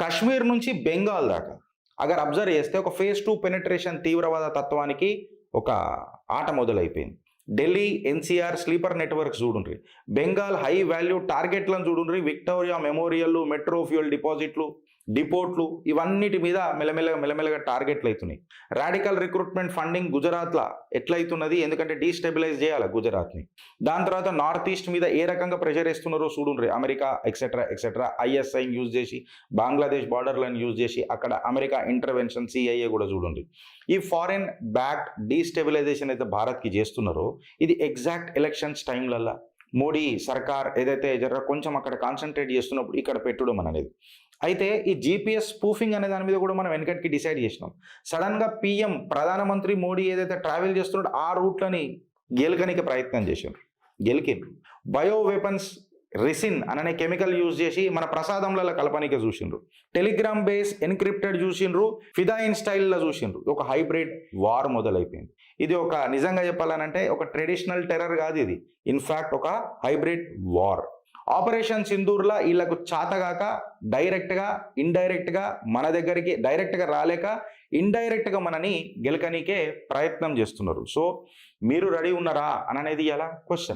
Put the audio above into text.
కశ్మీర్ నుంచి బెంగాల్ దాకా agar observe చేస్తే ఒక ఫేజ్ 2 పెనిట్రేషన్ తీవ్రవాద తత్వానికి ఒక ఆట మొదలైపోయింది. ఢిల్లీ ఎన్సీఆర్ స్లీపర్ నెట్వర్క్స్ చూడుండ్రి, బెంగాల్ హై వాల్యూ టార్గెట్లను చూడుండ్రి, విక్టోరియా మెమోరియల్, మెట్రో ఫ్యూయల్ డిపాజిట్లు, డిపోట్లు, ఇవన్నిటి మీద మెల్లమెల్లగా టార్గెట్లు అవుతున్నాయి. రాడికల్ రిక్రూట్మెంట్ ఫండింగ్ గుజరాత్లో ఎట్లయితున్నది, ఎందుకంటే డీస్టెబిలైజ్ చేయాలి గుజరాత్ని. దాని తర్వాత నార్త్ ఈస్ట్ మీద ఏ రకంగా ప్రెషర్ ఇస్తున్నారో చూడుండ్రి, అమెరికా ఎక్సెట్రా ఐఎస్ఐని యూజ్ చేసి, బంగ్లాదేశ్ బార్డర్లను యూజ్ చేసి అక్కడ అమెరికా ఇంటర్వెన్షన్ సిఐఏ కూడా చూడండి. ఈ ఫారెన్ బ్యాక్డ్ డీస్టెబిలైజేషన్ అయితే భారత్కి చేస్తున్నారో ఇది ఎగ్జాక్ట్ ఎలక్షన్స్ టైంలల్లా మోడీ సర్కార్ ఏదైతే కొంచెం అక్కడ కాన్సన్ట్రేట్ చేస్తున్నప్పుడు ఇక్కడ పెట్టడం అనేది. అయితే ఈ జీపీఎస్ స్పూఫింగ్ అనే దాని మీద కూడా మనం వెనకటికి డిసైడ్ చేసినాం. సడన్గా పిఎం ప్రధానమంత్రి మోడీ ఏదైతే ట్రావెల్ చేస్తున్నాడో ఆ రూట్లని గెలకనికి ప్రయత్నం చేసిండ్రు, గెలికిండ్రు. బయో వెపన్స్ రెసిన్ అనే కెమికల్ యూజ్ చేసి మన ప్రసాదంలో కలపనిక చూసిండ్రు. టెలిగ్రామ్ బేస్ ఎన్క్రిప్టెడ్ చూసిండ్రు, ఫిదాయిన్ స్టైల్లో చూసిండ్రు. ఒక హైబ్రిడ్ వార్ మొదలైపోయింది. ఇది ఒక నిజంగా చెప్పాలనంటే ఒక ట్రెడిషనల్ టెర్రర్ కాదు, ఇది ఇన్ఫ్యాక్ట్ ఒక హైబ్రిడ్ వార్. ఆపరేషన్ సింధూర్లా వీళ్ళకు చాతగాక డైరెక్ట్గా ఇండైరెక్ట్గా మన దగ్గరికి డైరెక్ట్గా రాలేక ఇండైరెక్ట్గా మనని గెలకనికే ప్రయత్నం చేస్తున్నారు. సో మీరు రెడీ ఉన్నారా అని అనేది ఇలా క్వశ్చన్.